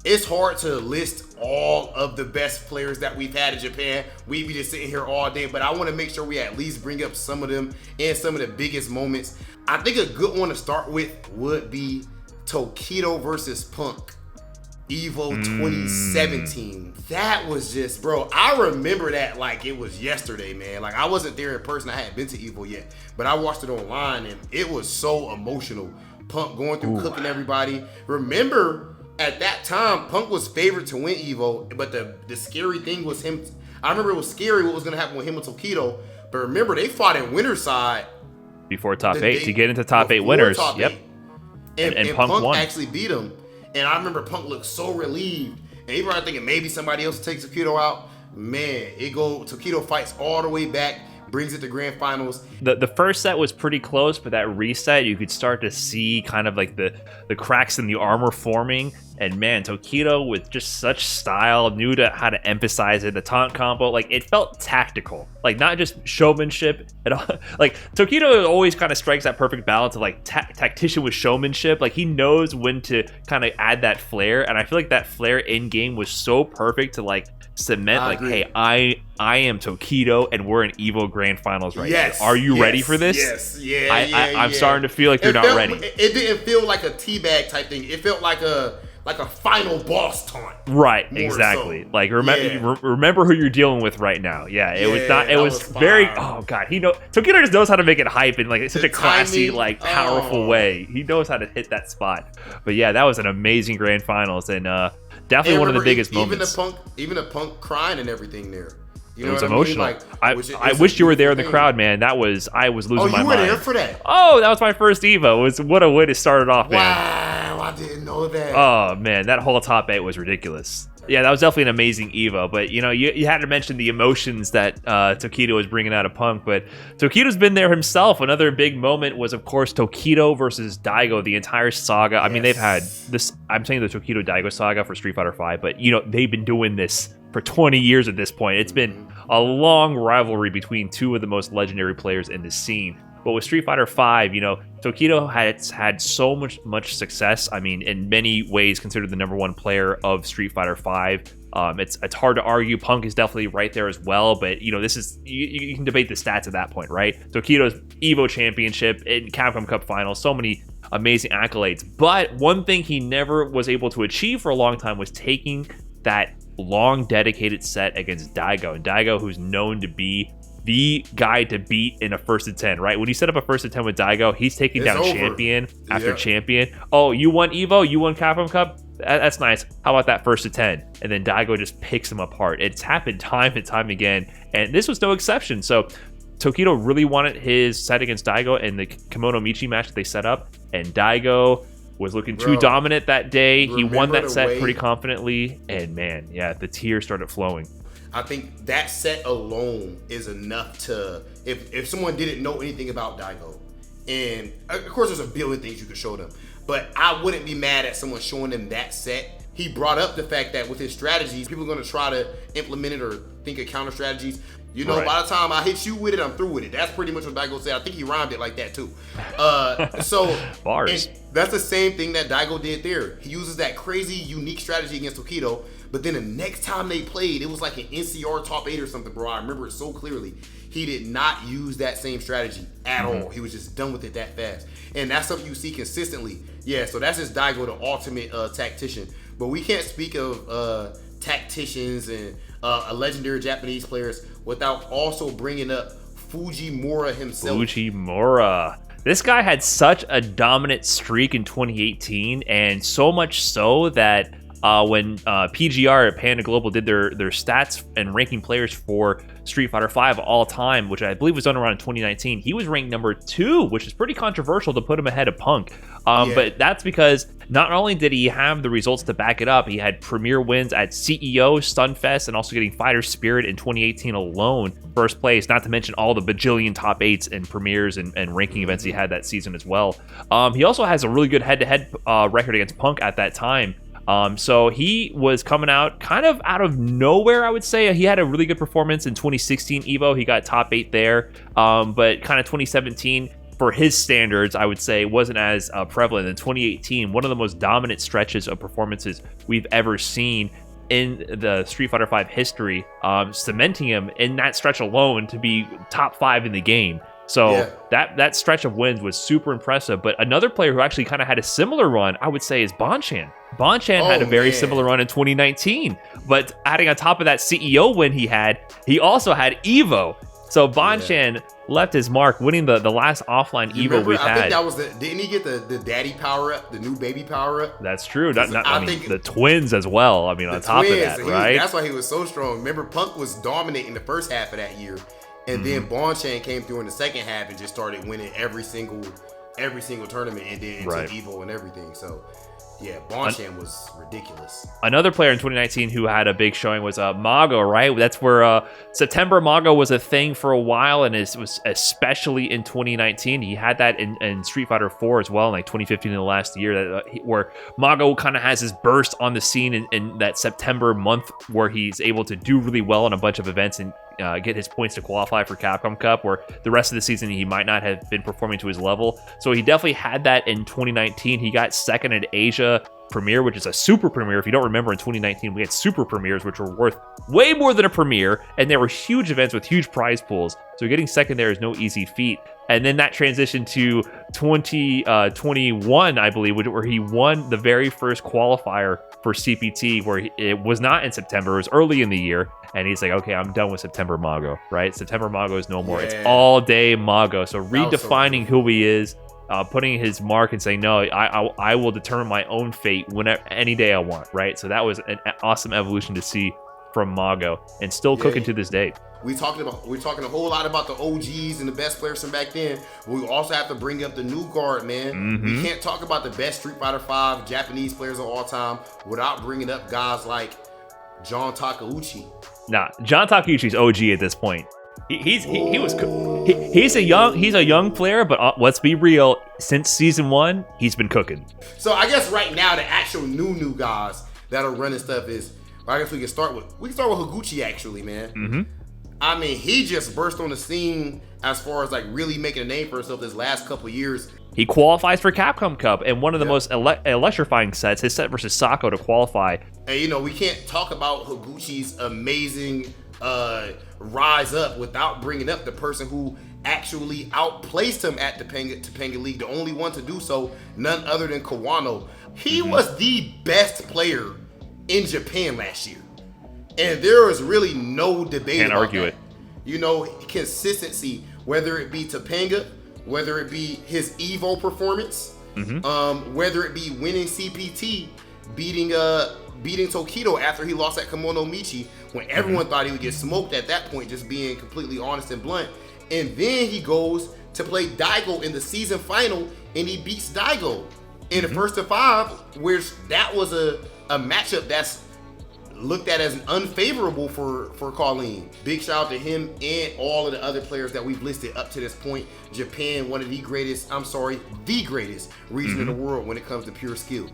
it's hard to list all of the best players that we've had in Japan. We be just sitting here all day, but I want to make sure we at least bring up some of them and some of the biggest moments. I think a good one to start with would be Tokido versus Punk. Evo 2017. That was just, bro, I remember that like it was yesterday, man. Like I wasn't there in person. I hadn't been to Evo yet, but I watched it online and it was so emotional. Punk going through cooking everybody. Remember at that time, Punk was favored to win Evo, but the scary thing was him. I remember it was scary what was going to happen with him and Tokido, but remember they fought in winner's side. Before top 8 to get into top 8 winners. Yep. And Punk won. Actually beat him. And I remember Punk looked so relieved. And he probably thinking maybe somebody else takes Tokido out. Man, Tokido fights all the way back, brings it to grand finals. The first set was pretty close, but that reset, you could start to see kind of like the cracks in the armor forming. And man, Tokido with just such style, knew how to emphasize it. The taunt combo, like it felt tactical, like not just showmanship at all. Like Tokido always kind of strikes that perfect balance of like tactician with showmanship. Like he knows when to kind of add that flair, and I feel like that flair in game was so perfect to like cement like, hey, I am Tokido, and we're in Evo Grand Finals right now. Are you ready for this? Yes, I'm starting to feel like you're not ready. It didn't feel like a teabag type thing. It felt like a final boss taunt. Right, exactly. So. Like remember who you're dealing with right now. Yeah, it was not. It was very. Oh god, Tokido just knows how to make it hype in like such a classy, like powerful way. He knows how to hit that spot. But yeah, that was an amazing grand finals and definitely one of the biggest moments. Even the Punk crying and everything there. It was emotional. I mean? I wish you were there in the crowd, man. I was losing my mind. Oh, you were there for that? Oh, that was my first Evo. What a way to start it off, man. Wow, I didn't know that. Oh, man, that whole top 8 was ridiculous. Yeah, that was definitely an amazing Evo. But, you had to mention the emotions that Tokido was bringing out of Punk. But Tokido's been there himself. Another big moment was, of course, Tokido versus Daigo, the entire saga. Yes. I mean, they've had this, I'm saying the Tokido-Daigo saga for Street Fighter V, but, they've been doing this for 20 years at this point. It's been a long rivalry between two of the most legendary players in the scene. But with Street Fighter V, Tokido has had so much success. I mean, in many ways, considered the #1 player of Street Fighter V. It's hard to argue. Punk is definitely right there as well. But this is you can debate the stats at that point, right? Tokido's Evo Championship in Capcom Cup Finals, so many amazing accolades. But one thing he never was able to achieve for a long time was taking that long dedicated set against Daigo. And Daigo, who's known to be the guy to beat in a 1st to 10, right? When you set up a 1st to 10 with Daigo, he's taking down champion after champion. Oh, you won Evo? You won Capcom Cup? That's nice. How about that 1st to 10? And then Daigo just picks him apart. It's happened time and time again, and this was no exception. So Tokido really wanted his set against Daigo in the Kimono Michi match that they set up, and Daigo was looking too dominant that day. He won that set pretty confidently, and man, yeah, the tears started flowing. I think that set alone is enough to, if someone didn't know anything about Daigo, and of course there's a billion things you could show them, but I wouldn't be mad at someone showing them that set. He brought up the fact that with his strategies, people are going to try to implement it or think of counter strategies. By the time I hit you with it, I'm through with it. That's pretty much what Daigo said. I think he rhymed it like that too. So bars. That's the same thing that Daigo did there. He uses that crazy, unique strategy against Tokido, but then the next time they played, it was like an NCR top 8 or something, bro. I remember it so clearly. He did not use that same strategy at all. He was just done with it that fast. And that's something you see consistently. Yeah, so that's just Daigo, the ultimate tactician. But we can't speak of tacticians and legendary Japanese players without also bringing up Fujimura himself. Fujimura. This guy had such a dominant streak in 2018, and so much so that when PGR at Panda Global did their stats and ranking players for Street Fighter V all time, which I believe was done around in 2019, he was ranked number 2, which is pretty controversial to put him ahead of Punk. But that's because not only did he have the results to back it up, he had premier wins at CEO, Stunfest, and also getting Fighter Spirit in 2018 alone, first place, not to mention all the bajillion top 8s and premieres and ranking events he had that season as well. He also has a really good head-to-head record against Punk at that time. So he was coming out kind of out of nowhere, I would say. He had a really good performance in 2016 Evo. He got top 8 there. But kind of 2017, for his standards, I would say wasn't as prevalent. In 2018, one of the most dominant stretches of performances we've ever seen in the Street Fighter V history, cementing him in that stretch alone to be top 5 in the game. So that stretch of wins was super impressive. But another player who actually kind of had a similar run, I would say, is Bonchan. Bonchan had a very similar run in 2019. But adding on top of that CEO win he also had Evo. So Bonchan left his mark, winning the last offline Evo we've had. I think that was didn't he get the daddy power up, the new baby power up? That's true. I mean, the twins as well. I mean, on top of that, right? That's why he was so strong. Remember, Punk was dominating the first half of that year. And then Bonchan came through in the second half and just started winning every single tournament, and then into Evo and everything. So, yeah, Bonchan was ridiculous. Another player in 2019 who had a big showing was Mago, right? That's where September Mago was a thing for a while, and it was especially in 2019. He had that in Street Fighter 4 as well, in like 2015 in the last year, where Mago kind of has his burst on the scene in that September month where he's able to do really well in a bunch of events and get his points to qualify for Capcom Cup, where the rest of the season he might not have been performing to his level. So he definitely had that in 2019. He got second at Asia Premier, which is a super premiere. If you don't remember, in 2019 we had super premieres, which were worth way more than a premiere, and they were huge events with huge prize pools. So getting second there is no easy feat. And then that transitioned to 2021, I believe, where he won the very first qualifier for CPT, where it was not in September, it was early in the year. And he's like, okay, I'm done with September Mago, right? September Mago is no more. It's all day Mago. So redefining who he is, putting his mark and saying, no, I will determine my own fate whenever, any day I want, right? So that was an awesome evolution to see from Mago, and still cooking to this day. We're talking a whole lot about the OGs and the best players from back then. But we also have to bring up the new guard, man. We can't talk about the best Street Fighter V Japanese players of all time without bringing up guys like John Takeuchi. Nah, John Takeuchi's OG at this point. He's a young player, but let's be real. Since season 1, he's been cooking. So I guess right now the actual new guys that are running stuff is. I guess we can start with Higuchi, actually, man. I mean, he just burst on the scene as far as like really making a name for himself this last couple of years. He qualifies for Capcom Cup, and one of the most electrifying sets, his set versus Sako to qualify. And we can't talk about Higuchi's amazing rise up without bringing up the person who actually outplaced him at the Topanga League, the only one to do so, none other than Kawano. He was the best player in Japan last year, and there is really no debate Can't about argue that. Consistency, whether it be Topanga, whether it be his Evo performance, whether it be winning CPT, beating Tokido after he lost at Kimono Michi, when everyone thought he would get smoked at that point, just being completely honest and blunt. And then he goes to play Daigo in the season final, and he beats Daigo in the first of 5, which that was a matchup that's looked at as unfavorable for Colleen. Big shout out to him and all of the other players that we've listed up to this point. Japan, one of the greatest region in the world when it comes to pure skill.